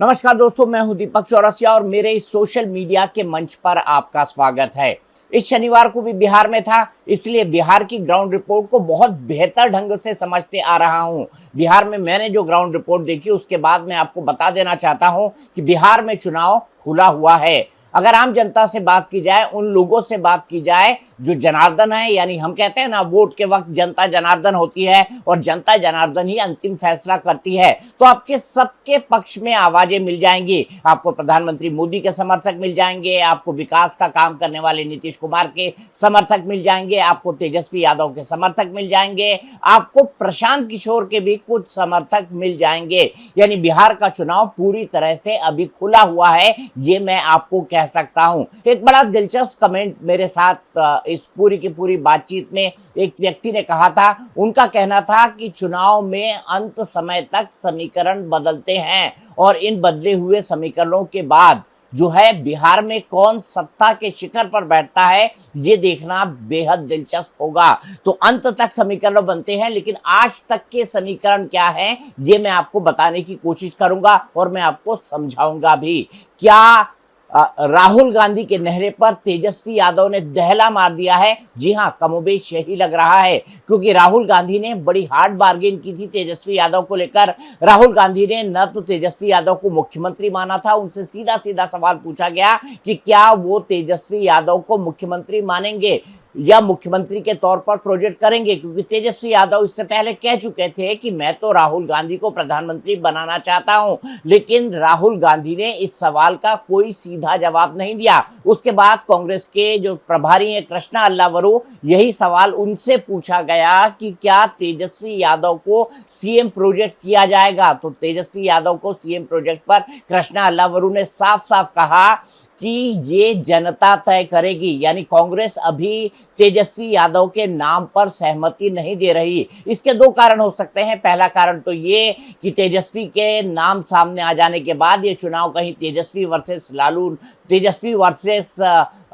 नमस्कार दोस्तों, मैं हूं दीपक चौरसिया और मेरे इस सोशल मीडिया के मंच पर आपका स्वागत है। इस शनिवार को भी बिहार में था, इसलिए बिहार की ग्राउंड रिपोर्ट को बहुत बेहतर ढंग से समझते आ रहा हूं। बिहार में मैंने जो ग्राउंड रिपोर्ट देखी उसके बाद मैं आपको बता देना चाहता हूं कि बिहार में चुनाव खुला हुआ है। अगर आम जनता से बात की जाए, उन लोगों से बात की जाए जो जनार्दन है, यानी हम कहते हैं ना, वोट के वक्त जनता जनार्दन होती है और जनता जनार्दन ही अंतिम फैसला करती है, तो आपके सबके पक्ष में आवाजें मिल जाएंगी। आपको प्रधानमंत्री मोदी के समर्थक मिल जाएंगे, आपको विकास का काम करने वाले नीतीश कुमार के समर्थक मिल जाएंगे, आपको तेजस्वी यादव के समर्थक मिल जाएंगे, आपको प्रशांत किशोर के भी कुछ समर्थक मिल जाएंगे। यानी बिहार का चुनाव पूरी तरह से अभी खुला हुआ है, ये मैं आपको कह सकता हूं। एक बड़ा दिलचस्प कमेंट मेरे साथ इस पूरी की पूरी बातचीत में एक व्यक्ति ने कहा था। उनका कहना था कि चुनाव में अंत समय तक समीकरण बदलते हैं और इन बदले हुए समीकरणों के बाद जो है बिहार में कौन सत्ता के शिखर पर बैठता है, ये देखना बेहद दिलचस्प होगा। तो अंत तक समीकरण बनते हैं, लेकिन आज तक के समीकरण क्या है ये मैं आपको बताने की कोशिश करूंगा और मैं आपको समझाऊंगा भी। क्या राहुल गांधी के नहरे पर तेजस्वी यादव ने दहला मार दिया है? जी हां, कमोबेश यही लग रहा है, क्योंकि राहुल गांधी ने बड़ी हार्ड बार्गेन की थी तेजस्वी यादव को लेकर। राहुल गांधी ने न तो तेजस्वी यादव को मुख्यमंत्री माना था, उनसे सीधा सीधा सवाल पूछा गया कि क्या वो तेजस्वी यादव को मुख्यमंत्री मानेंगे या मुख्यमंत्री के तौर पर प्रोजेक्ट करेंगे, क्योंकि तेजस्वी यादव इससे पहले कह चुके थे कि मैं तो राहुल गांधी को प्रधानमंत्री बनाना चाहता हूं। लेकिन राहुल गांधी ने इस सवाल का कोई सीधा जवाब नहीं दिया। उसके बाद कांग्रेस के जो प्रभारी हैं कृष्णा अल्लावरू, यही सवाल उनसे पूछा गया कि क्या तेजस्वी यादव को सीएम प्रोजेक्ट किया जाएगा। तो तेजस्वी यादव को सीएम प्रोजेक्ट पर कृष्णा अल्लावरू ने साफ साफ कहा कि ये जनता तय करेगी। यानी कांग्रेस अभी तेजस्वी यादव के नाम पर सहमति नहीं दे रही। इसके दो कारण हो सकते हैं। पहला कारण तो ये कि तेजस्वी के नाम सामने आ जाने के बाद ये चुनाव कहीं तेजस्वी वर्सेस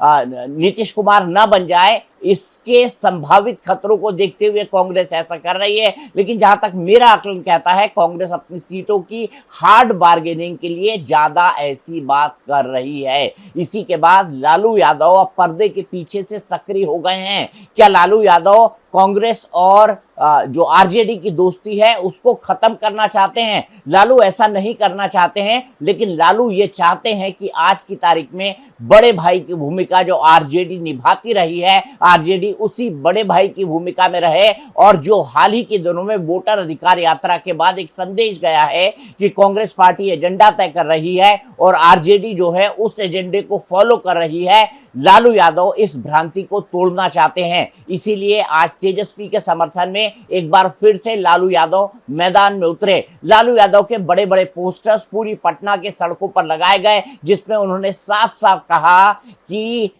नीतीश कुमार न बन जाए, इसके संभावित खतरों को देखते हुए कांग्रेस ऐसा कर रही है। लेकिन जहां तक मेरा आकलन कहता है, कांग्रेस अपनी सीटों की हार्ड बार्गेनिंग के लिए ज्यादा ऐसी बात कर रही है। इसी के बाद लालू यादव अब पर्दे के पीछे से सक्रिय हो गए हैं। क्या लालू यादव कांग्रेस और जो आरजेडी की दोस्ती है उसको खत्म करना चाहते हैं? लालू ऐसा नहीं करना चाहते हैं, लेकिन लालू ये चाहते हैं कि आज की तारीख में बड़े भाई की भूमिका जो आरजेडी निभाती रही है, आरजेडी उसी बड़े भाई की भूमिका में रहे। और जो हाल ही के दिनों में वोटर अधिकार यात्रा के बाद एक संदेश गया है कि कांग्रेस पार्टी एजेंडा तय कर रही है और आरजेडी जो है उस एजेंडे को फॉलो कर रही है, लालू यादव इस भ्रांति को तोड़ना चाहते हैं। इसीलिए आज तेजस्वी के समर्थन में एक बार फिर से लालू यादव मैदान में उतरे। लालू यादव के बड़े बड़े पोस्टर्स पूरी पटना के सड़कों पर लगाए गए, जिसमें उन्होंने साफ साफ कहा कि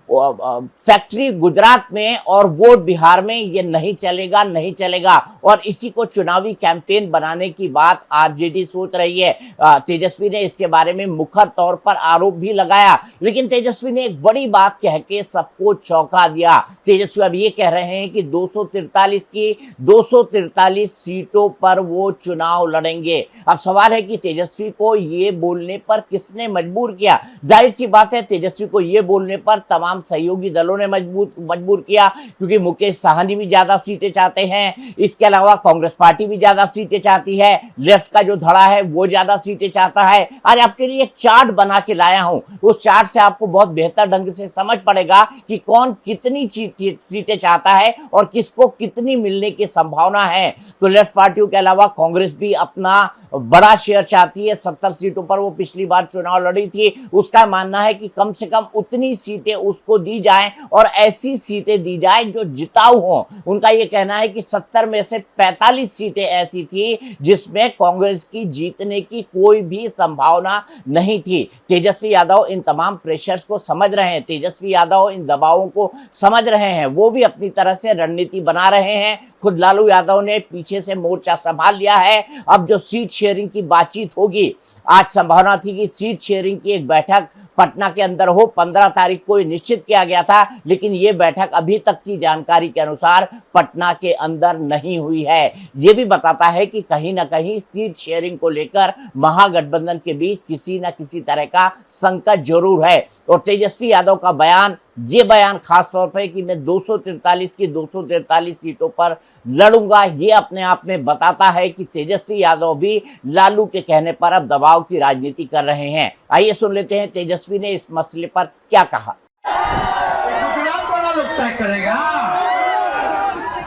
फैक्ट्री गुजरात में और वोट बिहार में ये नहीं चलेगा, नहीं चलेगा। और इसी को चुनावी कैंपेन बनाने की बात आरजेडी सोच रही है। तेजस्वी ने इसके बारे में मुखर तौर पर आरोप भी लगाया, लेकिन तेजस्वी ने एक बड़ी बात कह के सबको चौंका दिया। तेजस्वी अब ये कह रहे हैं कि 243 सीटों पर वो चुनाव लड़ेंगे। अब सवाल है कि तेजस्वी को ये बोलने पर किसने मजबूर किया? जाहिर सी बात है, तेजस्वी को ये बोलने पर तमाम सहयोगी दलों ने मजबूर किया, क्योंकि मुकेश साहनी भी ज्यादा सीटें चाहते हैं। इसके अलावा कांग्रेस पार्टी भी ज्यादा सीटें चाहती है, लेफ्ट का जो धड़ा है वो ज्यादा सीटें चाहता है। आज आपके लिए एक चार्ट बना के लाया हूं, उस चार्ट से आपको बहुत बेहतर ढंग से समझ पड़ेगा कि कौन कितनी सीटें चाहता है और किसको कितनी मिलने की संभावना है। तो लेफ्ट पार्टियों के अलावा कांग्रेस भी अपना बड़ा शेयर चाहती है। 70 सीटों पर वो पिछली बार चुनाव लड़ी थी। उसका मानना है कि कम से कम उतनी सीटें उसको दी जाएं और ऐसी सीटें दी जाएं जो जिताऊ हों। उनका ये कहना है कि 70 में से 45 सीटें ऐसी थी जिसमें कांग्रेस की जीतने की कोई भी संभावना नहीं थी। तेजस्वी यादव इन तमाम प्रेशर्स को समझ रहे हैं, तेजस्वी यादव इन दबावों को समझ रहे हैं। वो भी अपनी तरह से रणनीति बना रहे हैं। खुद लालू यादव ने पीछे से मोर्चा संभाल लिया है। अब जो सीट शेयरिंग की बातचीत होगी, आज संभावना थी कि सीट शेयरिंग की एक बैठक पटना के अंदर हो। 15 तारीख को निश्चित किया गया था, लेकिन ये बैठक अभी तक की जानकारी के अनुसार पटना के अंदर नहीं हुई है। ये भी बताता है कि कहीं ना कहीं सीट शेयरिंग को लेकर महागठबंधन के बीच किसी न किसी तरह का संकट जरूर है। और तेजस्वी यादव का बयान, ये बयान खास तौर पर कि मैं 243 की 243 सीटों पर लड़ूंगा, ये अपने आप में बताता है कि तेजस्वी यादव भी लालू के कहने पर अब दबाव की राजनीति कर रहे हैं। आइए सुन लेते हैं तेजस्वी ने इस मसले पर क्या कहा। गुजरात वाला लोग तय करेगा,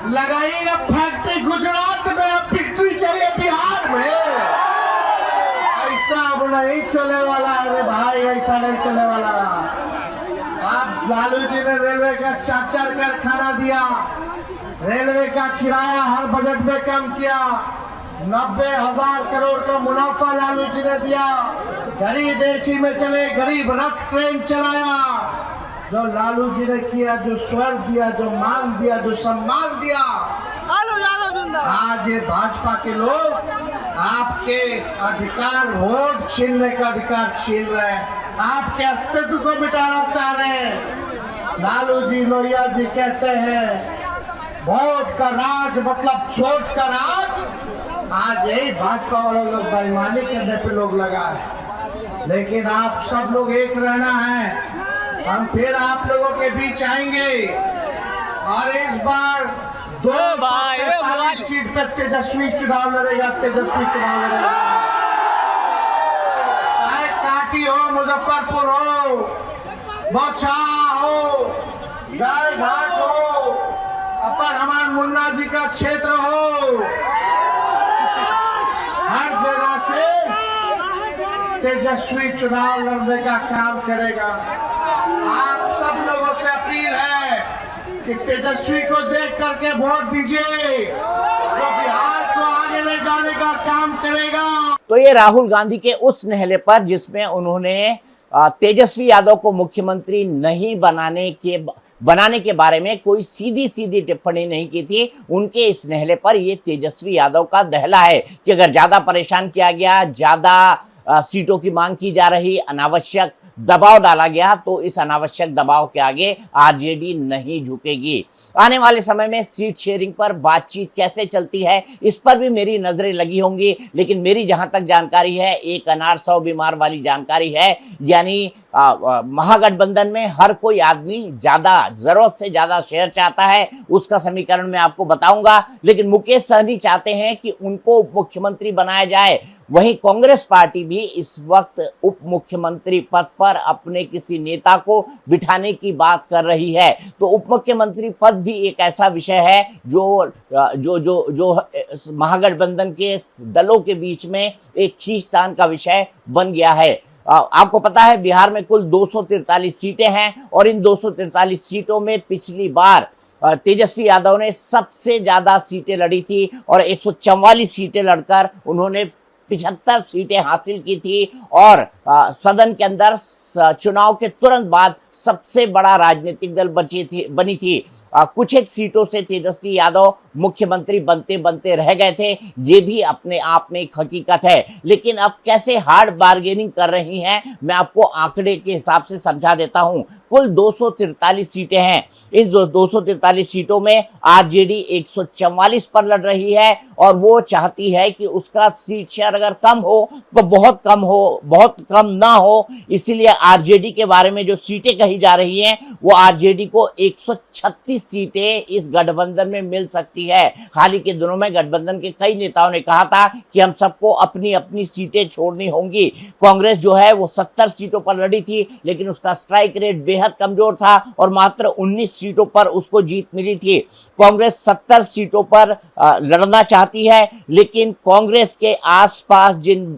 लगाइएगा फैक्ट्री गुजरात में, अब फैक्ट्री चाहिए बिहार में। ऐसा अब नहीं चले वाला है रे भाई, ऐसा नहीं चले वाला। आप लालू जी ने रेलवे का 4-4 कारखाना दिया, रेलवे का किराया हर बजट में कम किया, 90,000 करोड़ का मुनाफा लालू जी ने दिया, गरीब एसी में चले, गरीब रथ ट्रेन चलाया। जो लालू जी ने किया, जो स्वर दिया, जो मान दिया, जो सम्मान दिया, आज ये भाजपा के लोग आपके अधिकार, वोट छीनने का अधिकार छीन रहे हैं, आपके अस्तित्व को मिटाना चाह रहे हैं। लालू जी, लोहिया जी कहते हैं वोट का राज मतलब छोट का राज। आज यही भाजपा वाले लोग बेईमानी करने पे लोग लगा है, लेकिन आप सब लोग एक रहना है। हम फिर आप लोगों के बीच आएंगे और इस बार 243 सीट पर तेजस्वी चुनाव लड़ेगा, तेजस्वी चुनाव लड़ेगा। चाहे काटी हो, मुजफ्फरपुर हो, बौछारा हो, गाय घाट हो, अपन हमारे मुन्ना जी का क्षेत्र हो, हर जगह से तेजस्वी चुनाव लड़ने का काम करेगा। आप सब लोगों से अपील है कि तेजस्वी को देख करके वोट दीजिए, तो बिहार को आगे ले जाने का काम करेगा। तो ये राहुल गांधी के उस नहले पर जिसमें उन्होंने तेजस्वी यादव को मुख्यमंत्री नहीं बनाने के बारे में कोई सीधी सीधी टिप्पणी नहीं की थी, उनके इस नहले पर ये तेजस्वी यादव का दहला है कि अगर ज्यादा परेशान किया गया, ज्यादा सीटों की मांग की जा रही, अनावश्यक दबाव डाला गया, तो इस अनावश्यक दबाव के आगे आरजेडी नहीं झुकेगी। आने वाले समय में सीट शेयरिंग पर बातचीत कैसे चलती है, इस पर भी मेरी नजरें लगी होंगी, लेकिन मेरी जहां तक जानकारी है, एक अनार 100 बीमार वाली जानकारी है। यानी महागठबंधन में हर कोई आदमी ज्यादा, जरूरत से ज्यादा शेयर चाहता है, उसका समीकरण मैं आपको बताऊंगा। लेकिन मुकेश सहनी चाहते हैं कि उनको उप मुख्यमंत्री बनाया जाए। वहीं कांग्रेस पार्टी भी इस वक्त उप मुख्यमंत्री पद पर अपने किसी नेता को बिठाने की बात कर रही है। तो उप मुख्यमंत्री पद भी एक ऐसा विषय है जो महागठबंधन के दलों के बीच में एक खींचतान का विषय बन गया है। आपको पता है बिहार में कुल 243 सीटें हैं और इन 243 सीटों में पिछली बार तेजस्वी यादव ने सबसे ज्यादा सीटें लड़ी थी और 144 सीटें लड़कर उन्होंने 75 सीटें हासिल की थी और सदन के अंदर चुनाव के तुरंत बाद सबसे बड़ा राजनीतिक दल बनी थी। कुछ एक सीटों से तेजस्वी यादव मुख्यमंत्री बनते बनते रह गए थे, ये भी अपने आप में एक हकीकत है। लेकिन अब कैसे हार्ड बार्गेनिंग कर रही हैं, मैं आपको आंकड़े के हिसाब से समझा देता हूं। कुल 243 सीटें हैं। इन 243 सीटों में आरजेडी 144 पर लड़ रही है और वो चाहती है कि उसका सीट शेयर अगर कम हो तो बहुत कम ना हो। इसीलिए आरजेडी के बारे में जो सीटें कही जा रही हैं, वो आरजेडी को 136 सीटें इस गठबंधन में मिल सकती है। हाल ही के दिनों में गठबंधन के कई नेताओं ने कहा था कि हम सबको अपनी अपनी सीटें छोड़नी होंगी। कांग्रेस जो है वो 70 सीटों पर लड़ी थी, लेकिन उसका स्ट्राइक रेट बेहद कमजोर था और मात्र 19 सीटों पर उसको जीत मिली थी। कांग्रेस 70 सीटों पर लड़ना चाहती है, लेकिन कांग्रेस के आसपास जिन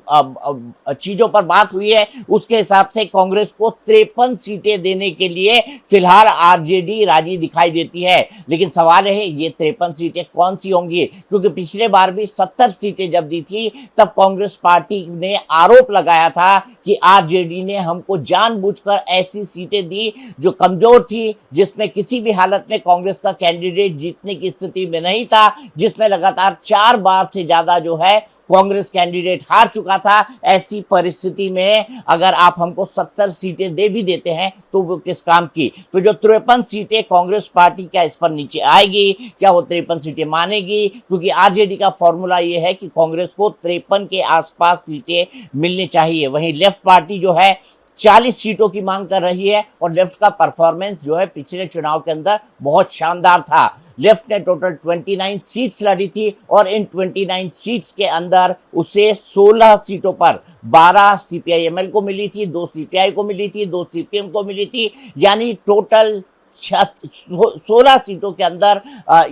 चीजों पर बात हुई है उसके हिसाब से कांग्रेस को 53 सीटें देने के लिए फिलहाल आरजेडी राजी दिखाई देती है। लेकिन सवाल है ये 53 सीटें कौन सी होंगी, क्योंकि पिछले बार भी 70 सीटें जब दी थी तब कांग्रेस पार्टी ने आरोप लगाया था कि आरजेडी ने हमको जानबूझकर ऐसी सीटें दी जो कमजोर थी, जिसमें किसी भी हालत में कांग्रेस का कैंडिडेट जीतने की स्थिति में नहीं था, जिसमें लगातार 4 बार से ज्यादा जो है कांग्रेस कैंडिडेट हार चुका था। ऐसी परिस्थिति में अगर आप हमको 70 सीटें दे भी देते हैं तो वो किस काम की। तो जो 53 सीटें कांग्रेस पार्टी क्या इस पर नीचे आएगी, क्या वो 53 सीटें मानेगी? क्योंकि आरजेडी का फॉर्मूला ये है कि कांग्रेस को 53 के आसपास सीटें मिलनी चाहिए। वहीं लेफ्ट पार्टी जो है 40 सीटों की मांग कर रही है और लेफ्ट का परफॉर्मेंस जो है पिछले चुनाव के अंदर बहुत शानदार था। लेफ्ट ने टोटल 29 सीट्स लड़ी थी और इन 29 सीट्स के अंदर उसे 16 सीटों पर 12 सीपीआई-एमएल को मिली थी, 2 सीपीआई को मिली थी, 2 सीपीएम को मिली थी, यानी टोटल 16 सीटों के अंदर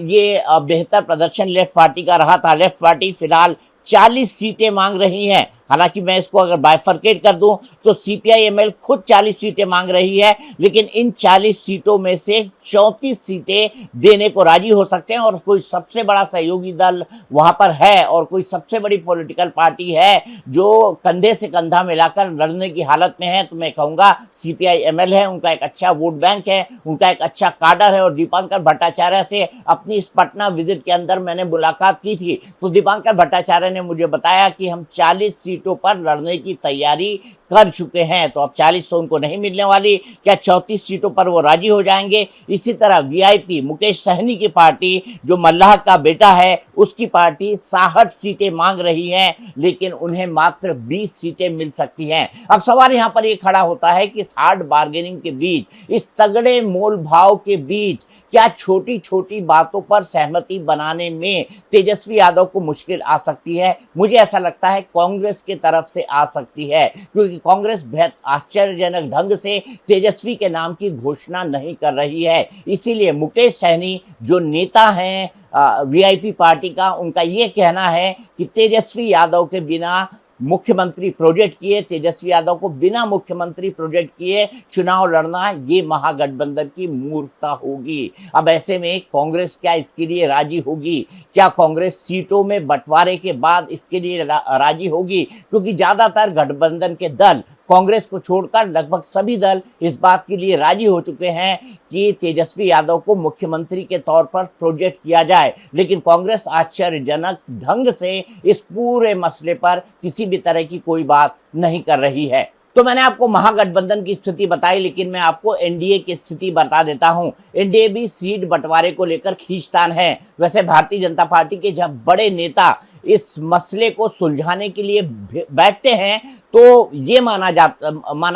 ये बेहतर प्रदर्शन लेफ्ट पार्टी का रहा था। लेफ्ट पार्टी फिलहाल 40 सीटें मांग रही हैं। हालांकि मैं इसको अगर बाइफरकेट कर दूं तो सीपीआई-एमएल खुद 40 सीटें मांग रही है, लेकिन इन 40 सीटों में से 34 सीटें देने को राजी हो सकते हैं और कोई सबसे बड़ा सहयोगी दल वहां पर है और कोई सबसे बड़ी पॉलिटिकल पार्टी है जो कंधे से कंधा मिलाकर लड़ने की हालत में है, तो मैं कहूंगा सीपीआई-एमएल है। उनका एक अच्छा वोट बैंक है, उनका एक अच्छा काडर है और दीपांकर भट्टाचार्य से अपनी इस पटना विजिट के अंदर मैंने मुलाकात की थी, तो दीपांकर भट्टाचार्य ने मुझे बताया कि हम 40 सीटों पर लड़ने की तैयारी कर चुके हैं। तो अब 40 तो उनको नहीं मिलने वाली, क्या 34 सीटों पर वो राजी हो जाएंगे? इसी तरह वीआईपी मुकेश सहनी की पार्टी जो मल्लाह का बेटा है, उसकी पार्टी 66 सीटें मांग रही है, लेकिन उन्हें मात्र 20 सीटें मिल सकती हैं। अब सवाल यहाँ पर ये खड़ा होता है कि इस हार्ड बार्गेनिंग के बीच, इस तगड़े मोल भाव के बीच क्या छोटी छोटी बातों पर सहमति बनाने में तेजस्वी यादव को मुश्किल आ सकती है? मुझे ऐसा लगता है कांग्रेस की तरफ से आ सकती है, क्योंकि कांग्रेस बेहद आश्चर्यजनक ढंग से तेजस्वी के नाम की घोषणा नहीं कर रही है। इसीलिए मुकेश सहनी जो नेता हैं वीआईपी पार्टी का, उनका ये कहना है कि तेजस्वी यादव के बिना मुख्यमंत्री प्रोजेक्ट किए, तेजस्वी यादव को बिना मुख्यमंत्री प्रोजेक्ट किए चुनाव लड़ना, ये महागठबंधन की मूर्खता होगी। अब ऐसे में कांग्रेस क्या इसके लिए राजी होगी? क्या कांग्रेस सीटों में बंटवारे के बाद इसके लिए राजी होगी? क्योंकि ज्यादातर गठबंधन के दल, कांग्रेस को छोड़कर लगभग सभी दल इस बात के लिए राजी हो चुके हैं कि तेजस्वी यादव को मुख्यमंत्री के तौर पर प्रोजेक्ट किया जाए, लेकिन कांग्रेस आश्चर्यजनक ढंग से इस पूरे मसले पर किसी भी तरह की कोई बात नहीं कर रही है। तो मैंने आपको महागठबंधन की स्थिति बताई, लेकिन मैं आपको एनडीए की स्थिति बता देता हूं। एनडीए भी सीट बंटवारे को लेकर खींचतान है। वैसे भारतीय जनता पार्टी के जब बड़े नेता इस मसले को सुलझाने के लिए बैठते हैं तो ये माना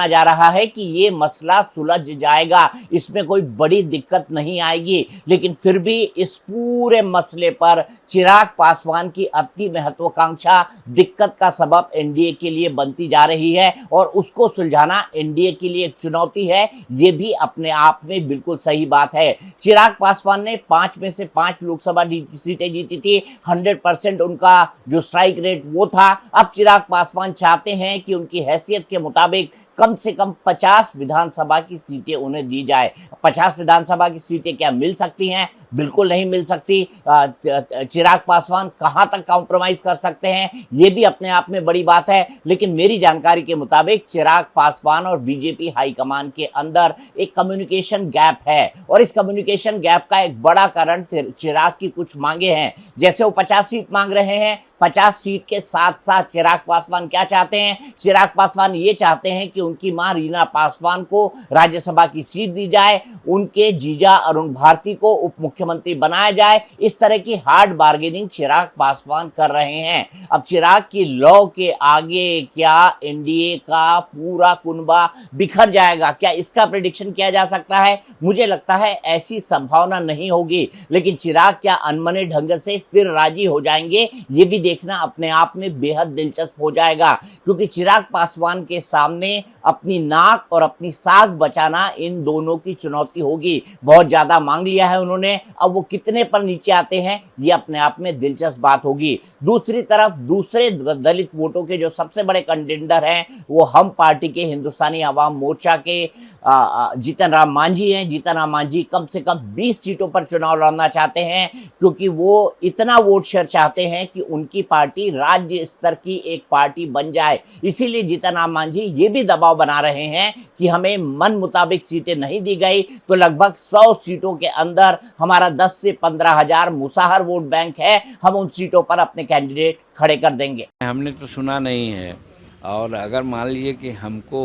जा रहा है कि ये मसला सुलझ जाएगा, इसमें कोई बड़ी दिक्कत नहीं आएगी। लेकिन फिर भी इस पूरे मसले पर चिराग पासवान की अति महत्वाकांक्षा दिक्कत का सबब एनडीए के लिए बनती जा रही है और उसको सुलझाना एनडीए के लिए एक चुनौती है। ये भी अपने आप में बिल्कुल सही बात है। चिराग पासवान ने 5 में से 5 लोकसभा सीटें जीती थी, 100% उनका जो स्ट्राइक रेट वो था। अब चिराग पासवान चाहते हैं कि उनकी हैसियत के मुताबिक कम से कम 50 विधानसभा की सीटें उन्हें दी जाए। 50 विधानसभा की सीटें क्या मिल सकती हैं? बिल्कुल नहीं मिल सकती। चिराग पासवान कहां तक कॉम्प्रोमाइज कर सकते हैं, ये भी अपने आप में बड़ी बात है। लेकिन मेरी जानकारी के मुताबिक चिराग पासवान और बीजेपी हाईकमान के अंदर एक कम्युनिकेशन गैप है और इस कम्युनिकेशन गैप का एक बड़ा कारण चिराग की कुछ मांगे हैं। जैसे वो 50 सीट मांग रहे हैं, 50 सीट के साथ साथ चिराग पासवान क्या चाहते हैं? चिराग पासवान ये चाहते हैं कि उनकी मां रीना पासवान को राज्यसभा की सीट दी जाए, उनके जीजा अरुण भारती को उप मुख्यमंत्री बनाया जाए। इस तरह की हार्ड बार्गेनिंग चिराग पासवान कर रहे हैं। अब चिराग की लौ के आगे क्या एनडीए का पूरा कुनबा बिखर जाएगा? क्या इसका प्रेडिक्शन किया जा सकता है? मुझे लगता है ऐसी संभावना नहीं होगी। लेकिन चिराग क्या अनमने ढंग से फिर राजी हो जाएंगे, ये भी देखना अपने आप में बेहद दिलचस्प हो जाएगा। क्योंकि चिराग पासवान के सामने अपनी नाक और अपनी साख बचाना इन दोनों की चुनौती होगी। बहुत ज्यादा मांग लिया है उन्होंने, अब वो कितने पर नीचे आते हैं ये अपने आप में दिलचस्प बात होगी। दूसरी तरफ दूसरे दलित वोटों के जो सबसे बड़े कंटेंडर हैं वो हम पार्टी के हिंदुस्तानी आवाम मोर्चा के जीतन राम मांझी हैं। जीतन राम मांझी कम से कम 20 सीटों पर चुनाव लड़ना चाहते हैं, क्योंकि वो इतना वोट शेयर चाहते हैं कि उनकी पार्टी राज्य स्तर की एक पार्टी बन जाए। इसीलिए जीतन राम मांझी ये भी दबाव बना रहे हैं कि हमें मन मुताबिक सीटें नहीं दी गई तो लगभग 100 सीटों के अंदर हमारा हमारा 10 से 15,000 मुसाहर वोट बैंक है, हम उन सीटों पर अपने कैंडिडेट खड़े कर देंगे। हमने तो सुना नहीं है, और अगर मान लीजिए कि हमको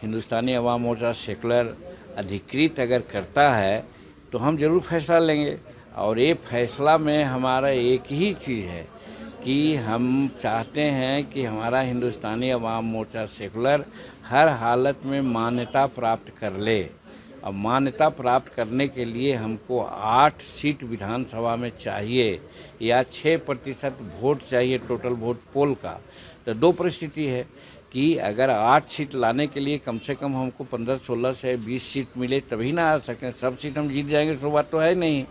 हिंदुस्तानी अवाम मोर्चा सेकुलर अधिकृत अगर करता है तो हम ज़रूर फैसला लेंगे। और ये फैसला में हमारा एक ही चीज़ है कि हम चाहते हैं कि हमारा हिंदुस्तानी अवाम मोर्चा सेकुलर हर हालत में मान्यता प्राप्त कर ले। अब मान्यता प्राप्त करने के लिए हमको 8 सीट विधानसभा में चाहिए या 6% वोट चाहिए टोटल वोट पोल का। तो दो परिस्थिति है कि अगर 8 सीट लाने के लिए कम से कम हमको 15, 16 से 20 सीट मिले तभी ना आ सकें। सब सीट हम जीत जाएंगे सो बात तो है नहीं।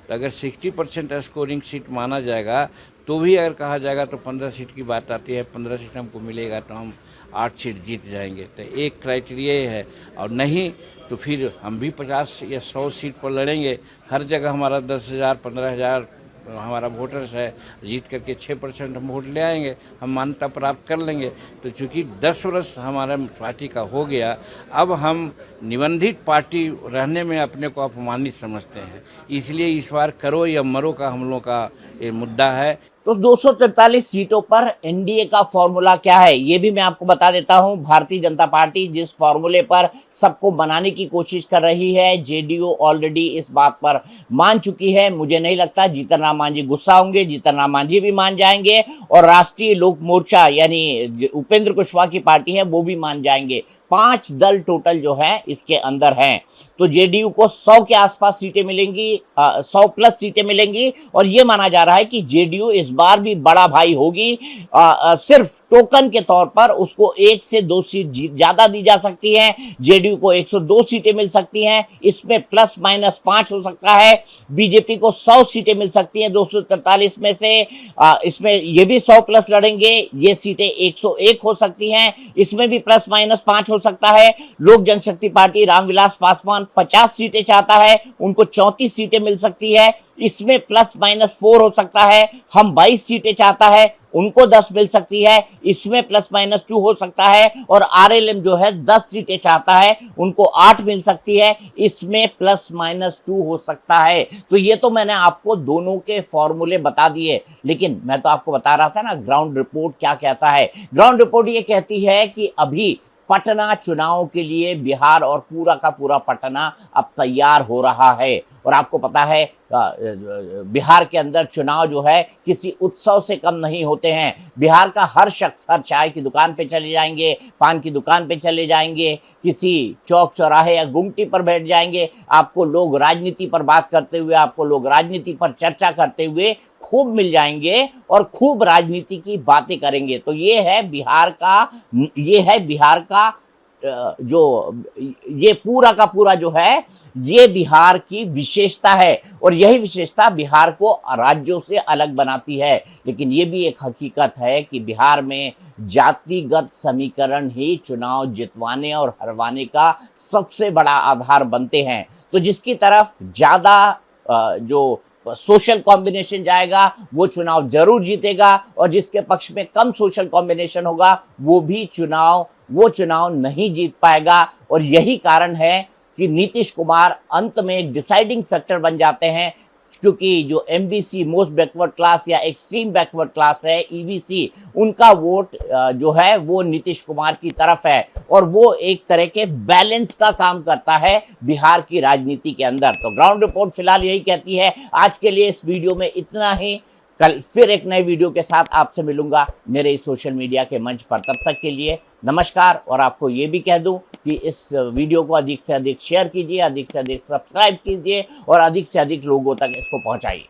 तो अगर 60% स्कोरिंग सीट माना जाएगा तो भी अगर कहा जाएगा तो 15 सीट की बात आती है। 15 सीट हमको मिलेगा तो हम 8 सीट जीत जाएंगे। तो एक क्राइटेरिया है, और नहीं तो फिर हम भी 50 या 100 सीट पर लड़ेंगे। हर जगह हमारा 10,000, 15,000 हमारा वोटर्स है, जीत करके 6% हम वोट ले आएंगे, हम मान्यता प्राप्त कर लेंगे। तो चूँकि 10 वर्ष हमारा पार्टी का हो गया, अब हम निबंधित पार्टी रहने में अपने को अपमानित समझते हैं। इसलिए इस बार करो या मरो का हम लोग का ये मुद्दा है। तो 243 सीटों पर एनडीए का फॉर्मूला क्या है ये भी मैं आपको बता देता हूं। भारतीय जनता पार्टी जिस फॉर्मूले पर सबको बनाने की कोशिश कर रही है, जेडीयू ऑलरेडी इस बात पर मान चुकी है। मुझे नहीं लगता जीतन राम मांझी गुस्सा होंगे, जीतन राम मांझी भी मान जाएंगे और राष्ट्रीय लोक मोर्चा यानी उपेंद्र कुशवाहा की पार्टी है वो भी मान जाएंगे। 5 दल टोटल जो है इसके अंदर हैं। तो जेडीयू को 100 के आसपास सीटें मिलेंगी, 100 प्लस सीटें मिलेंगी, और ये माना जा रहा है कि जेडीयू इस बार भी बड़ा भाई होगी। सिर्फ टोकन के तौर पर उसको 1 से 2 सीट ज्यादा दी जा सकती है। जेडीयू को 102 सीटें मिल सकती हैं, इसमें प्लस माइनस 5 हो सकता है। बीजेपी को 100 सीटें मिल सकती हैं 243 में से, इसमें ये भी 100 प्लस लड़ेंगे, ये सीटें 101 हो सकती हैं, इसमें भी प्लस माइनस 5 हो सकता है। लोक जनशक्ति पार्टी रामविलास पासवान 50 सीटें चाहता है, उनको 34 सीटें मिल सकती है, इसमें प्लस माइनस 4 हो सकता है। हम 22 सीटें चाहता है, उनको 10 मिल सकती है, इसमें प्लस माइनस 2 हो सकता है। और आरएलएम जो है 10 सीटें चाहता है, उनको 8 मिल सकती है, इसमें प्लस माइनस 2 हो सकता है। तो ये तो मैंने आपको दोनों के फॉर्मूले बता दिए, लेकिन मैं तो आपको बता रहा था ना ग्राउंड रिपोर्ट क्या कहता है। ग्राउंड रिपोर्ट ये कहती है कि अभी पटना चुनाव के लिए बिहार और पूरा का पूरा पटना अब तैयार हो रहा है। और आपको पता है बिहार के अंदर चुनाव जो है किसी उत्सव से कम नहीं होते हैं। बिहार का हर शख्स हर चाय की दुकान पे चले जाएंगे, पान की दुकान पे चले जाएंगे, किसी चौक चौराहे या गुमटी पर बैठ जाएंगे। आपको लोग राजनीति पर बात करते हुए, आपको लोग राजनीति पर चर्चा करते हुए खूब मिल जाएंगे और खूब राजनीति की बातें करेंगे। तो ये है बिहार का जो ये पूरा का पूरा जो है ये बिहार की विशेषता है, और यही विशेषता बिहार को राज्यों से अलग बनाती है। लेकिन ये भी एक हकीकत है कि बिहार में जातिगत समीकरण ही चुनाव जितवाने और हरवाने का सबसे बड़ा आधार बनते हैं। तो जिसकी तरफ ज़्यादा जो सोशल कॉम्बिनेशन जाएगा वो चुनाव जरूर जीतेगा, और जिसके पक्ष में कम सोशल कॉम्बिनेशन होगा वो चुनाव नहीं जीत पाएगा। और यही कारण है कि नीतीश कुमार अंत में एक डिसाइडिंग फैक्टर बन जाते हैं, क्योंकि जो एमबीसी मोस्ट बैकवर्ड क्लास या एक्सट्रीम बैकवर्ड क्लास है ईबीसी, उनका वोट जो है वो नीतीश कुमार की तरफ है, और वो एक तरह के बैलेंस का काम करता है बिहार की राजनीति के अंदर। तो ग्राउंड रिपोर्ट फिलहाल यही कहती है। आज के लिए इस वीडियो में इतना ही। कल फिर एक नए वीडियो के साथ आपसे मिलूंगा मेरे इस सोशल मीडिया के मंच पर। तब तक के लिए नमस्कार। और आपको ये भी कह दूं कि इस वीडियो को अधिक से अधिक शेयर कीजिए, अधिक से अधिक सब्सक्राइब कीजिए और अधिक से अधिक लोगों तक इसको पहुंचाइए।